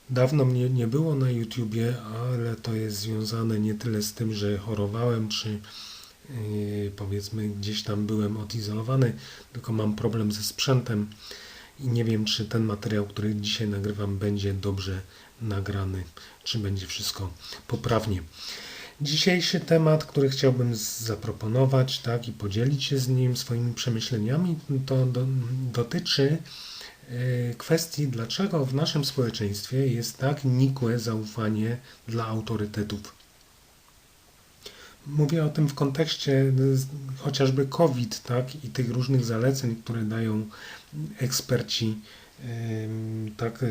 Dawno mnie nie było na YouTubie, ale to jest związane nie tyle z tym, że chorowałem, czy powiedzmy gdzieś tam byłem odizolowany, tylko mam problem ze sprzętem i nie wiem, czy ten materiał, który dzisiaj nagrywam, będzie dobrze nagrany, czy będzie wszystko poprawnie. Dzisiejszy temat, który chciałbym zaproponować, tak, i podzielić się z nim swoimi przemyśleniami, to dotyczy kwestii, dlaczego w naszym społeczeństwie jest tak nikłe zaufanie dla autorytetów. Mówię o tym w kontekście chociażby COVID, tak, i tych różnych zaleceń, które dają eksperci, tak,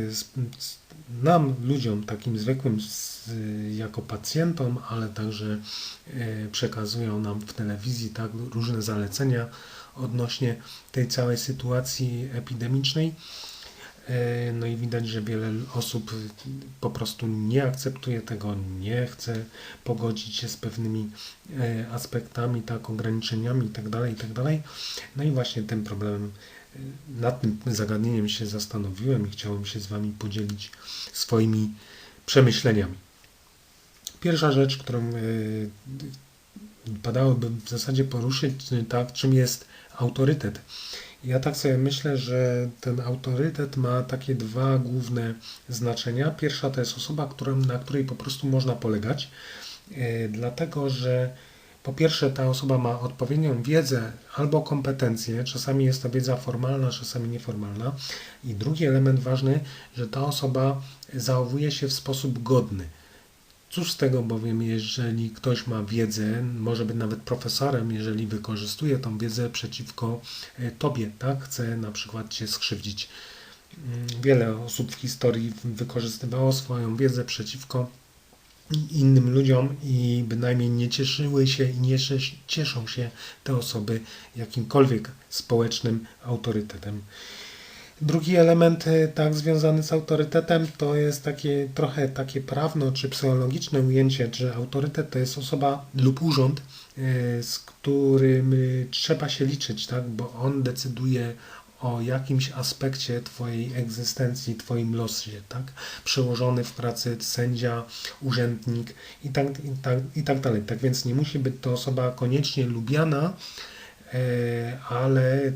nam, ludziom, takim zwykłym, jako pacjentom, ale także przekazują nam w telewizji, tak, różne zalecenia odnośnie tej całej sytuacji epidemicznej. No i widać, że wiele osób po prostu nie akceptuje tego, nie chce pogodzić się z pewnymi aspektami, tak, ograniczeniami itd., itd. No i właśnie tym problemem, nad tym zagadnieniem się zastanowiłem i chciałem się z Wami podzielić swoimi przemyśleniami. Pierwsza rzecz, którą padałoby w zasadzie poruszyć, tak, czym jest autorytet. Ja tak sobie myślę, że ten autorytet ma takie dwa główne znaczenia. Pierwsza to jest osoba, na której po prostu można polegać, dlatego że po pierwsze ta osoba ma odpowiednią wiedzę albo kompetencje, czasami jest to wiedza formalna, czasami nieformalna. I drugi element ważny, że ta osoba zachowuje się w sposób godny. Cóż z tego bowiem, jeżeli ktoś ma wiedzę, może być nawet profesorem, jeżeli wykorzystuje tą wiedzę przeciwko tobie, tak? Chce na przykład cię skrzywdzić. Wiele osób w historii wykorzystywało swoją wiedzę przeciwko innym ludziom i bynajmniej nie cieszyły się i nie cieszą się te osoby jakimkolwiek społecznym autorytetem. Drugi element, tak, związany z autorytetem, to jest trochę takie prawno czy psychologiczne ujęcie, że autorytet to jest osoba lub urząd, z którym trzeba się liczyć, tak, bo on decyduje o jakimś aspekcie Twojej egzystencji, Twoim losie, tak? Przełożony w pracy, sędzia, urzędnik i tak dalej. Tak więc nie musi być to osoba koniecznie lubiana, ale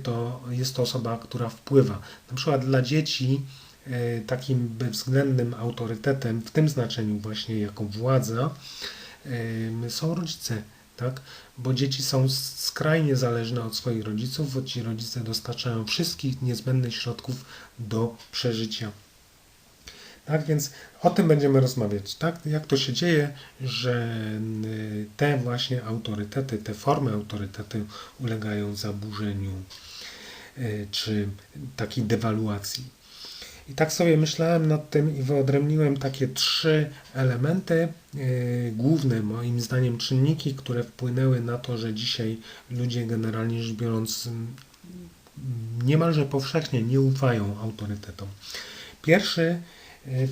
jest to osoba, która wpływa. Na przykład dla dzieci takim bezwzględnym autorytetem, w tym znaczeniu właśnie jako władza, są rodzice, tak? Bo dzieci są skrajnie zależne od swoich rodziców, bo ci rodzice dostarczają wszystkich niezbędnych środków do przeżycia. Tak więc o tym będziemy rozmawiać, tak? Jak to się dzieje, że te właśnie autorytety, te formy autorytetu ulegają zaburzeniu czy takiej dewaluacji. I tak sobie myślałem nad tym i wyodrębniłem takie trzy elementy, główne moim zdaniem czynniki, które wpłynęły na to, że dzisiaj ludzie generalnie rzecz biorąc niemalże powszechnie nie ufają autorytetom. Pierwszy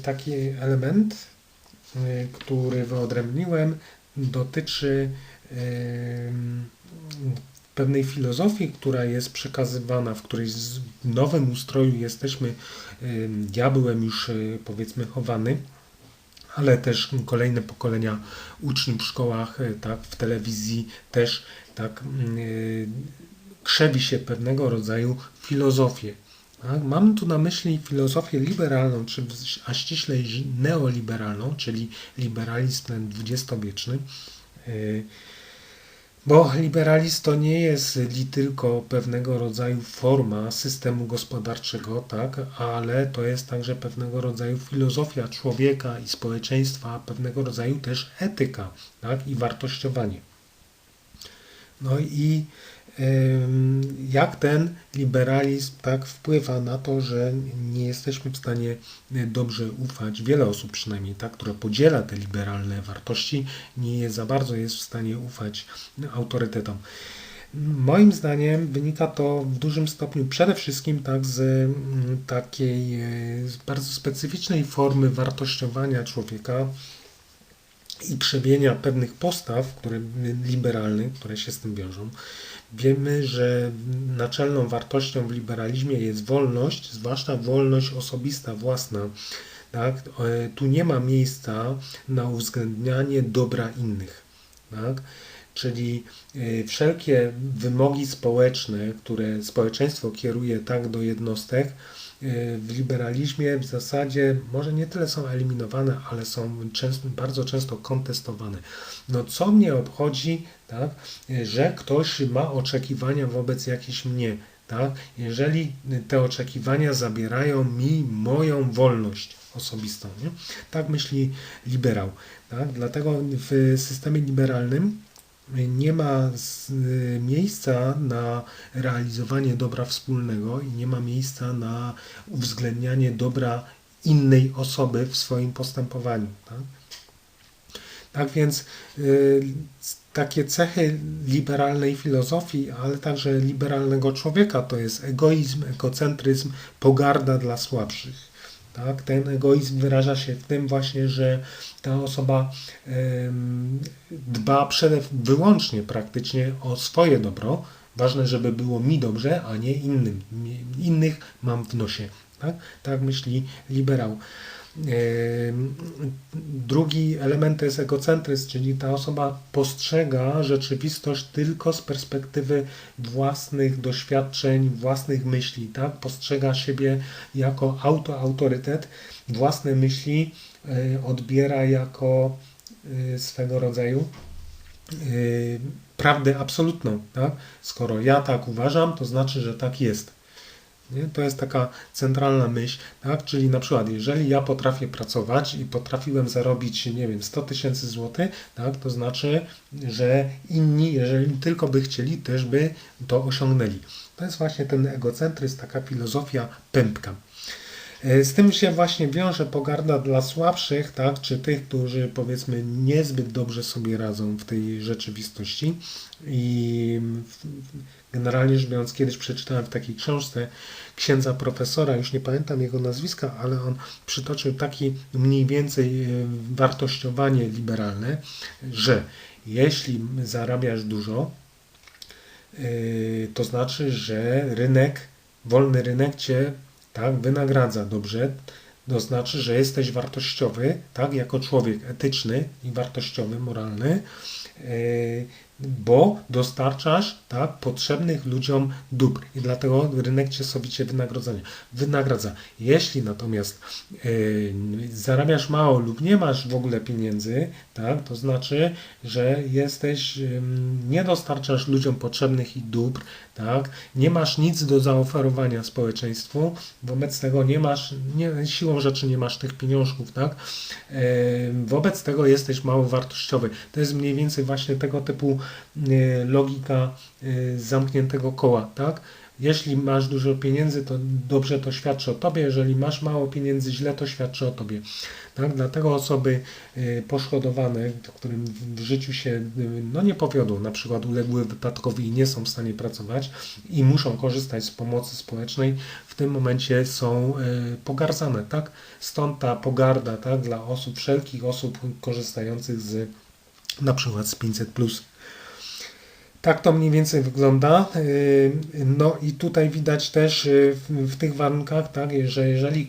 taki element, który wyodrębniłem, dotyczy pewnej filozofii, która jest przekazywana, w której w nowym ustroju jesteśmy. Ja byłem już, powiedzmy, chowany, ale też kolejne pokolenia uczniów w szkołach, tak, w telewizji też, tak, krzewi się pewnego rodzaju filozofię. Tak? Mam tu na myśli filozofię liberalną, a ściślej neoliberalną, czyli liberalizm ten dwudziestowieczny. Bo liberalizm to nie jest tylko pewnego rodzaju forma systemu gospodarczego, tak, ale to jest także pewnego rodzaju filozofia człowieka i społeczeństwa, pewnego rodzaju też etyka, tak, i wartościowanie. No i jak ten liberalizm tak wpływa na to, że nie jesteśmy w stanie dobrze ufać, wiele osób przynajmniej, tak, która podziela te liberalne wartości, nie za bardzo jest w stanie ufać autorytetom. Moim zdaniem wynika to w dużym stopniu przede wszystkim tak z takiej bardzo specyficznej formy wartościowania człowieka i krzewienia pewnych postaw, liberalnych, które się z tym wiążą. Wiemy, że naczelną wartością w liberalizmie jest wolność, zwłaszcza wolność osobista, własna. tak? Tu nie ma miejsca na uwzględnianie dobra innych, tak? Czyli wszelkie wymogi społeczne, które społeczeństwo kieruje tak do jednostek, w liberalizmie w zasadzie może nie tyle są eliminowane, ale są bardzo często kontestowane. No co mnie obchodzi, tak, że ktoś ma oczekiwania wobec jakichś mnie, tak, jeżeli te oczekiwania zabierają mi moją wolność osobistą, nie? Tak myśli liberał. Tak? Dlatego w systemie liberalnym nie ma miejsca na realizowanie dobra wspólnego i nie ma miejsca na uwzględnianie dobra innej osoby w swoim postępowaniu. Tak, tak więc takie cechy liberalnej filozofii, ale także liberalnego człowieka to jest egoizm, egocentryzm, pogarda dla słabszych. Tak? Ten egoizm wyraża się w tym właśnie, że ta osoba dba wyłącznie praktycznie o swoje dobro. Ważne, żeby było mi dobrze, a nie innym. Innych mam w nosie. Tak, tak myśli liberał. Drugi element to jest egocentryzm, czyli ta osoba postrzega rzeczywistość tylko z perspektywy własnych doświadczeń, własnych myśli, tak? Postrzega siebie jako autorytet, własne myśli odbiera jako swego rodzaju prawdę absolutną, tak? Skoro ja tak uważam, to znaczy, że tak jest. Nie? To jest taka centralna myśl, tak? Czyli na przykład, jeżeli ja potrafię pracować i potrafiłem zarobić, nie wiem, 100 000 złotych, tak? To znaczy, że inni, jeżeli tylko by chcieli, też by to osiągnęli. To jest właśnie ten egocentryzm, taka filozofia pępka. Z tym się właśnie wiąże pogarda dla słabszych, tak? Czy tych, którzy powiedzmy niezbyt dobrze sobie radzą w tej rzeczywistości. I generalnie rzecz biorąc, kiedyś przeczytałem w takiej książce księdza profesora, już nie pamiętam jego nazwiska, ale on przytoczył taki mniej więcej wartościowanie liberalne, że jeśli zarabiasz dużo, to znaczy, że wolny rynek cię tak, wynagradza dobrze, to znaczy, że jesteś wartościowy, tak, jako człowiek etyczny i wartościowy, moralny, bo dostarczasz tak, potrzebnych ludziom dóbr i dlatego rynek cię sowicie wynagradza. Jeśli natomiast zarabiasz mało lub nie masz w ogóle pieniędzy, tak, to znaczy, że nie dostarczasz ludziom potrzebnych i dóbr, tak, nie masz nic do zaoferowania społeczeństwu, wobec tego siłą rzeczy nie masz tych pieniążków, tak, wobec tego jesteś mało wartościowy. To jest mniej więcej właśnie tego typu logika zamkniętego koła, tak? Jeśli masz dużo pieniędzy, to dobrze to świadczy o tobie, jeżeli masz mało pieniędzy, źle to świadczy o tobie. Tak? Dlatego osoby poszkodowane, którym w życiu się nie powiodło, na przykład uległy wypadkowi i nie są w stanie pracować i muszą korzystać z pomocy społecznej, w tym momencie są pogardzane. Tak? Stąd ta pogarda, tak, dla wszelkich osób korzystających na przykład z 500+. Tak to mniej więcej wygląda. No i tutaj widać też w tych warunkach, tak, że jeżeli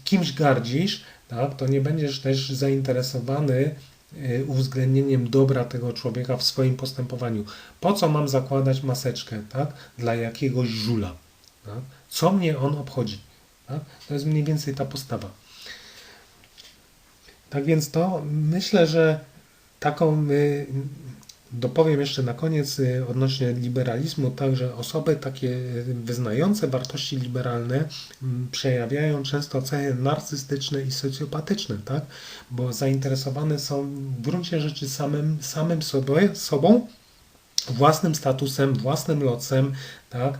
kimś gardzisz, tak, to nie będziesz też zainteresowany uwzględnieniem dobra tego człowieka w swoim postępowaniu. Po co mam zakładać maseczkę, tak, dla jakiegoś żula? Tak? Co mnie on obchodzi? Tak? To jest mniej więcej ta postawa. Tak więc to myślę, że taką dopowiem jeszcze na koniec odnośnie liberalizmu, także osoby takie wyznające wartości liberalne przejawiają często cechy narcystyczne i socjopatyczne, tak? Bo zainteresowane są w gruncie rzeczy samym sobą, własnym statusem, własnym losem, tak?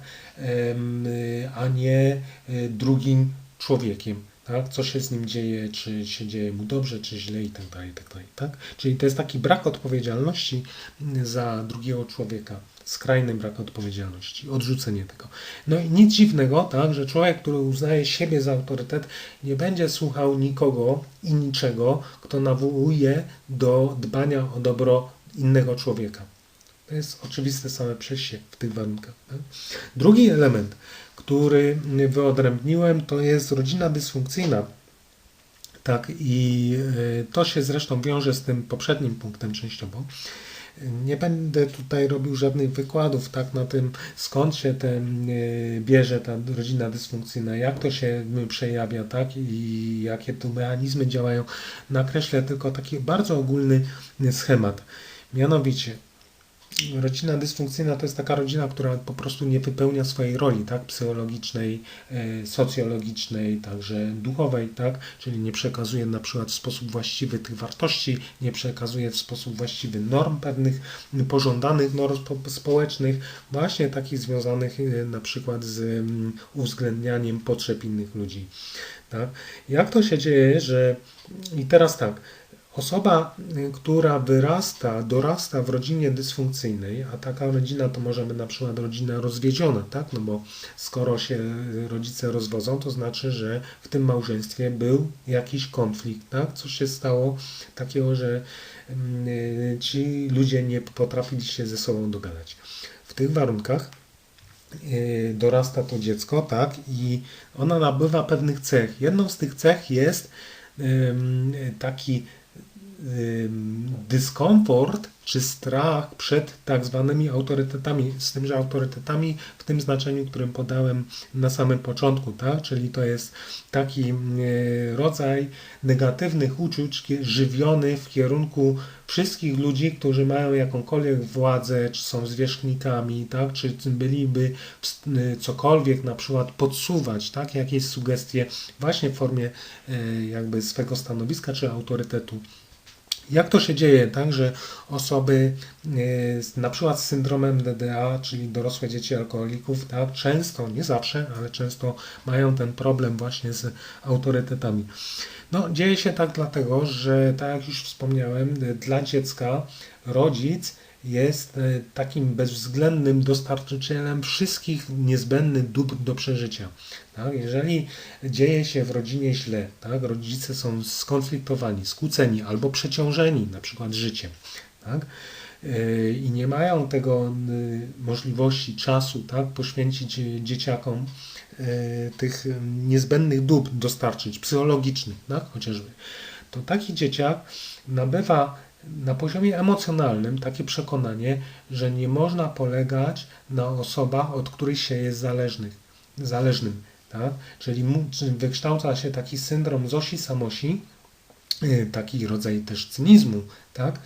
A nie drugim człowiekiem. Tak? Co się z nim dzieje, czy się dzieje mu dobrze, czy źle i tak dalej, tak? Czyli to jest taki brak odpowiedzialności za drugiego człowieka, skrajny brak odpowiedzialności, odrzucenie tego. No i nic dziwnego, tak, że człowiek, który uznaje siebie za autorytet, nie będzie słuchał nikogo i niczego, kto nawołuje do dbania o dobro innego człowieka. To jest oczywiste same przez się w tych warunkach. Tak? Drugi element, który wyodrębniłem, to jest rodzina dysfunkcyjna. Tak, i to się zresztą wiąże z tym poprzednim punktem częściowo. Nie będę tutaj robił żadnych wykładów tak na tym, skąd się bierze ta rodzina dysfunkcyjna, jak to się przejawia, tak, i jakie tu mechanizmy działają. Nakreślę tylko taki bardzo ogólny schemat. Mianowicie, rodzina dysfunkcyjna to jest taka rodzina, która po prostu nie wypełnia swojej roli, tak, psychologicznej, socjologicznej, także duchowej, tak, czyli nie przekazuje na przykład w sposób właściwy tych wartości, nie przekazuje w sposób właściwy norm pewnych pożądanych norm społecznych, właśnie takich związanych na przykład z uwzględnianiem potrzeb innych ludzi. Tak. Jak to się dzieje, że i teraz tak, osoba, która dorasta w rodzinie dysfunkcyjnej, a taka rodzina to możemy na przykład rodzina rozwiedziona, tak? No bo skoro się rodzice rozwodzą, to znaczy, że w tym małżeństwie był jakiś konflikt, tak? Coś się stało takiego, że ci ludzie nie potrafili się ze sobą dogadać. W tych warunkach dorasta to dziecko, tak? I ona nabywa pewnych cech. Jedną z tych cech jest taki dyskomfort czy strach przed tak zwanymi autorytetami, z tym, że autorytetami w tym znaczeniu, którym podałem na samym początku, tak? Czyli to jest taki rodzaj negatywnych uczuć żywiony w kierunku wszystkich ludzi, którzy mają jakąkolwiek władzę, czy są zwierzchnikami, tak? Czy byliby cokolwiek na przykład podsuwać, tak? Jakieś sugestie właśnie w formie jakby swego stanowiska czy autorytetu. Jak to się dzieje, tak, że osoby na przykład z syndromem DDA, czyli dorosłe dzieci alkoholików, tak, często, nie zawsze, ale często mają ten problem właśnie z autorytetami. No, dzieje się tak dlatego, że tak jak już wspomniałem, dla dziecka rodzic jest takim bezwzględnym dostarczycielem wszystkich niezbędnych dóbr do przeżycia. Tak? Jeżeli dzieje się w rodzinie źle, tak? Rodzice są skonfliktowani, skłóceni albo przeciążeni na przykład życiem, tak? I nie mają tego możliwości, czasu, tak? Poświęcić dzieciakom tych niezbędnych dóbr dostarczyć, psychologicznych, tak? Chociażby, to taki dzieciak nabywa na poziomie emocjonalnym takie przekonanie, że nie można polegać na osobach, od których się jest zależnym. Tak? Czyli wykształca się taki syndrom Zosi Samosi, taki rodzaj też cynizmu, tak?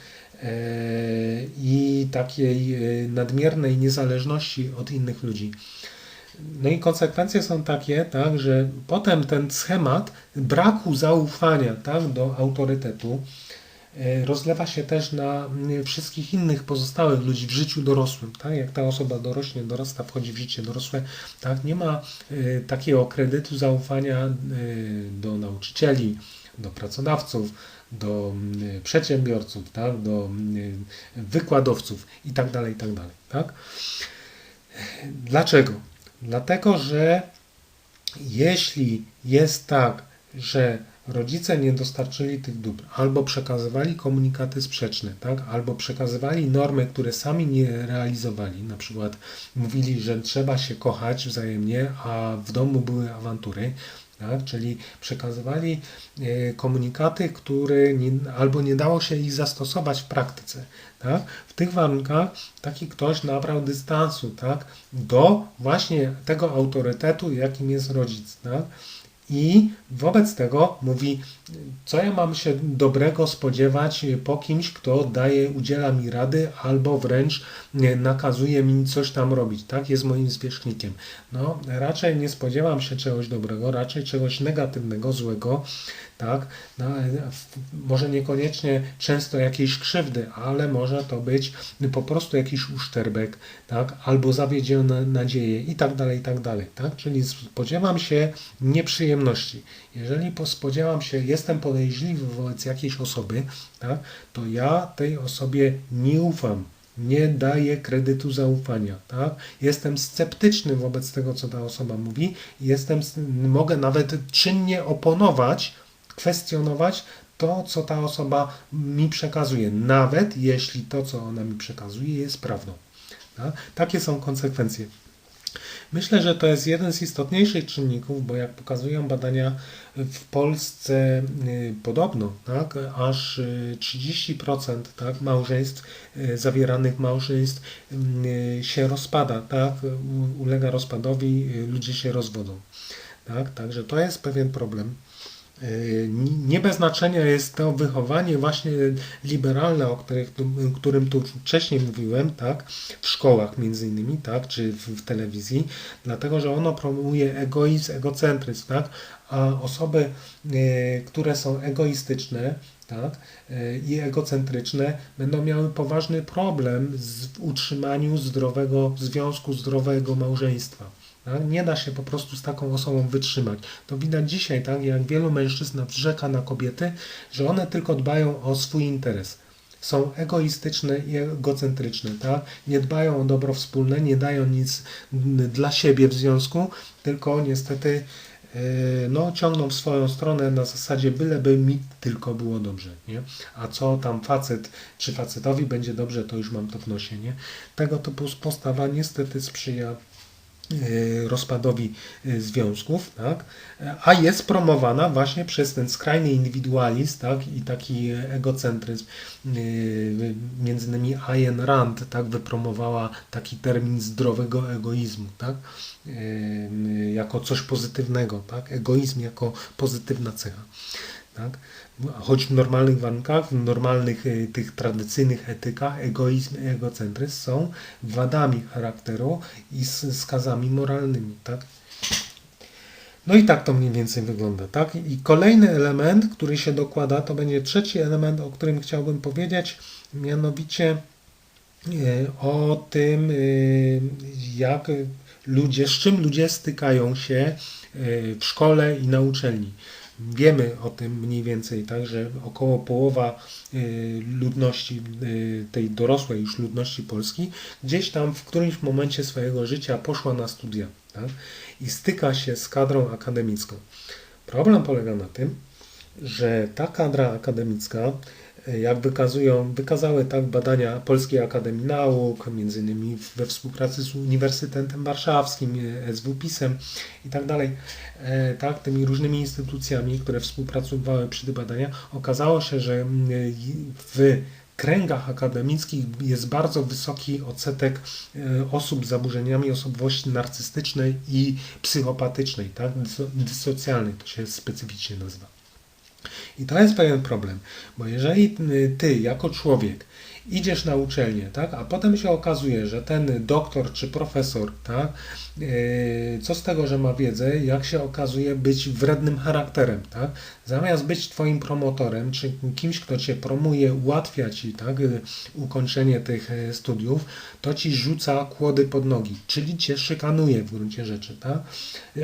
I takiej nadmiernej niezależności od innych ludzi. No i konsekwencje są takie, tak, że potem ten schemat braku zaufania, tak, do autorytetu rozlewa się też na wszystkich innych pozostałych ludzi w życiu dorosłym. Tak? Jak ta osoba dorośnie, dorasta, wchodzi w życie dorosłe, tak? Nie ma takiego kredytu zaufania do nauczycieli, do pracodawców, do przedsiębiorców, tak? Do wykładowców itd. Itd. Tak? Dlaczego? Dlatego, że jeśli jest tak, że rodzice nie dostarczyli tych dóbr, albo przekazywali komunikaty sprzeczne, tak? Albo przekazywali normy, które sami nie realizowali, na przykład mówili, że trzeba się kochać wzajemnie, a w domu były awantury, tak? Czyli przekazywali komunikaty, które albo nie dało się ich zastosować w praktyce. Tak? W tych warunkach taki ktoś nabrał dystansu, tak? Do właśnie tego autorytetu, jakim jest rodzic. Tak? I wobec tego mówi, co ja mam się dobrego spodziewać po kimś, kto udziela mi rady albo wręcz nakazuje mi coś tam robić, tak? Jest moim zwierzchnikiem. No, raczej nie spodziewam się czegoś dobrego, raczej czegoś negatywnego, złego, tak? No, może niekoniecznie często jakiejś krzywdy, ale może to być po prostu jakiś uszczerbek, tak? Albo zawiedzione nadzieje i tak dalej, tak? Czyli spodziewam się nieprzyjemności. Jeżeli spodziewam się, jestem podejrzliwy wobec jakiejś osoby, tak? To ja tej osobie nie ufam. Nie daję kredytu zaufania. Tak? Jestem sceptyczny wobec tego, co ta osoba mówi. Mogę nawet czynnie oponować, kwestionować to, co ta osoba mi przekazuje, nawet jeśli to, co ona mi przekazuje, jest prawdą. Tak? Takie są konsekwencje. Myślę, że to jest jeden z istotniejszych czynników, bo jak pokazują badania w Polsce podobno, tak, aż 30% tak, małżeństw, zawieranych małżeństw się rozpada, tak, ulega rozpadowi, ludzie się rozwodzą. Tak, także to jest pewien problem. Nie bez znaczenia jest to wychowanie właśnie liberalne, którym tu wcześniej mówiłem, tak, w szkołach między innymi, tak, czy w telewizji, dlatego, że ono promuje egoizm, egocentryzm, tak, a osoby, które są egoistyczne, tak, i egocentryczne będą miały poważny problem w utrzymaniu zdrowego związku, zdrowego małżeństwa. Tak? Nie da się po prostu z taką osobą wytrzymać. To widać dzisiaj, tak, jak wielu mężczyzn narzeka na kobiety, że one tylko dbają o swój interes. Są egoistyczne i egocentryczne, tak? Nie dbają o dobro wspólne, nie dają nic dla siebie w związku, tylko niestety ciągną w swoją stronę na zasadzie byleby mi tylko było dobrze, nie? A co tam facet czy facetowi będzie dobrze, to już mam to w nosie, nie? Tego typu postawa niestety sprzyja rozpadowi związków, tak? A jest promowana właśnie przez ten skrajny indywidualizm, tak? I taki egocentryzm. Między innymi Ayn Rand, tak? Wypromowała taki termin zdrowego egoizmu, tak? Jako coś pozytywnego, tak? Egoizm jako pozytywna cecha. Tak? Choć w normalnych warunkach, w normalnych tych tradycyjnych etykach egoizm i egocentryzm są wadami charakteru i skazami moralnymi. Tak? No i tak to mniej więcej wygląda. Tak? I kolejny element, który się dokłada, to będzie trzeci element, o którym chciałbym powiedzieć, mianowicie o tym, jak ludzie, z czym ludzie stykają się w szkole i na uczelni. Wiemy o tym mniej więcej, tak, że około połowa ludności, tej dorosłej już ludności Polski, gdzieś tam w którymś momencie swojego życia poszła na studia, tak, i styka się z kadrą akademicką. Problem polega na tym, że ta kadra akademicka, jak wykazały tak badania Polskiej Akademii Nauk, między innymi we współpracy z Uniwersytetem Warszawskim, SWPIS-em i tak dalej, tak, tymi różnymi instytucjami, które współpracowały przy tych badaniach, okazało się, że w kręgach akademickich jest bardzo wysoki odsetek osób z zaburzeniami osobowości narcystycznej i psychopatycznej, tak, dysocjalnej, to się specyficznie nazywa. I to jest pewien problem, bo jeżeli ty jako człowiek idziesz na uczelnię, tak, a potem się okazuje, że ten doktor czy profesor, tak, co z tego, że ma wiedzę, jak się okazuje być wrednym charakterem, tak, zamiast być twoim promotorem, czy kimś, kto cię promuje, ułatwia ci, tak, ukończenie tych studiów, to ci rzuca kłody pod nogi, czyli cię szykanuje w gruncie rzeczy, tak,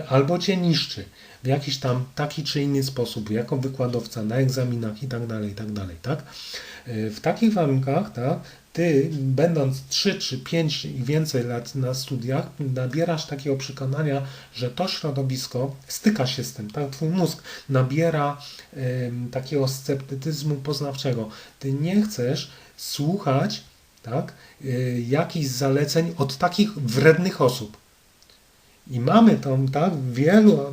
albo cię niszczy w jakiś tam taki czy inny sposób, jako wykładowca na egzaminach i tak dalej, tak? W takich warunkach, tak, ty, będąc 3 czy 5 i więcej lat na studiach, nabierasz takiego przekonania, że to środowisko styka się z tym, tak? Twój mózg nabiera takiego sceptycyzmu poznawczego. Ty nie chcesz słuchać, tak, jakichś zaleceń od takich wrednych osób. I mamy tam, tak,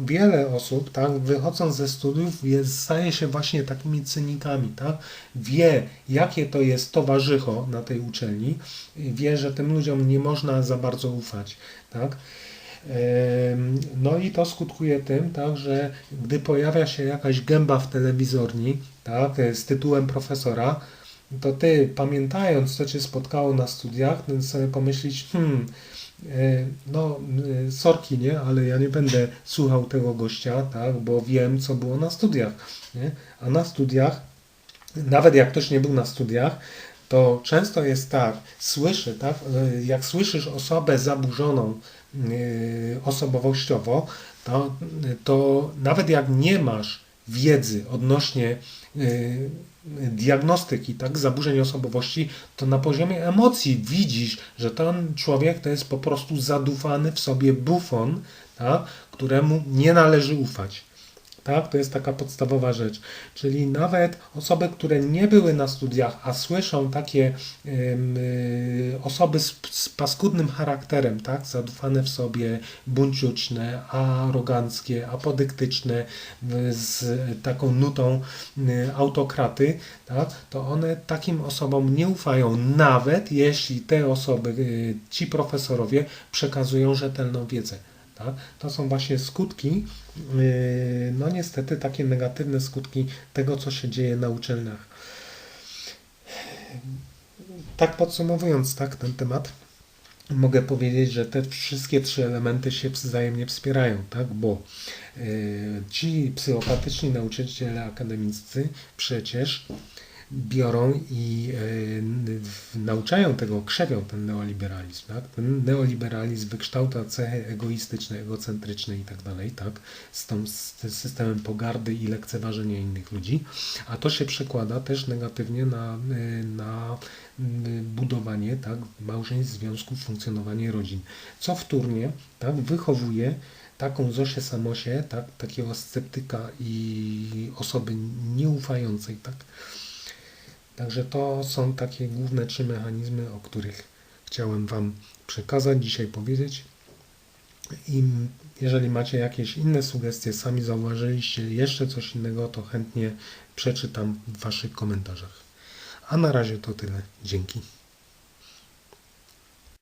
wiele osób, tak, wychodząc ze studiów, staje się właśnie takimi cynikami, tak, wie, jakie to jest towarzycho na tej uczelni, wie, że tym ludziom nie można za bardzo ufać, tak. No i to skutkuje tym, tak, że gdy pojawia się jakaś gęba w telewizorni, tak, z tytułem profesora, to ty, pamiętając, co cię spotkało na studiach, ten sobie pomyślisz, sorki, nie, ale ja nie będę słuchał tego gościa, tak, bo wiem, co było na studiach, nie? A na studiach, nawet jak ktoś nie był na studiach, to często jest tak, tak, jak słyszysz osobę zaburzoną osobowościowo, to nawet jak nie masz wiedzy odnośnie diagnostyki, tak, zaburzeń osobowości, to na poziomie emocji widzisz, że ten człowiek to jest po prostu zadufany w sobie bufon, tak, któremu nie należy ufać. Tak? To jest taka podstawowa rzecz. Czyli nawet osoby, które nie były na studiach, a słyszą takie osoby z paskudnym charakterem, tak? Zadufane w sobie, buńczuczne, aroganckie, apodyktyczne, z taką nutą autokraty, tak? To one takim osobom nie ufają, nawet jeśli te osoby, ci profesorowie przekazują rzetelną wiedzę. Tak? To są właśnie skutki, no niestety takie negatywne skutki tego, co się dzieje na uczelniach. Tak podsumowując, tak, ten temat, mogę powiedzieć, że te wszystkie trzy elementy się wzajemnie wspierają, tak? Bo ci psychopatyczni nauczyciele akademiccy przecież biorą i nauczają tego, krzewią ten neoliberalizm. Tak? Ten neoliberalizm wykształca cechy egoistyczne, egocentryczne i tak dalej, tak? Z tym systemem pogardy i lekceważenia innych ludzi, a to się przekłada też negatywnie na budowanie, tak, małżeństw, związków, funkcjonowanie rodzin, co wtórnie, tak, wychowuje taką Zosię Samosię, tak, takiego sceptyka i osoby nieufającej, tak. Także to są takie główne trzy mechanizmy, o których chciałem Wam przekazać, dzisiaj powiedzieć. I jeżeli macie jakieś inne sugestie, sami zauważyliście jeszcze coś innego, to chętnie przeczytam w Waszych komentarzach. A na razie to tyle. Dzięki.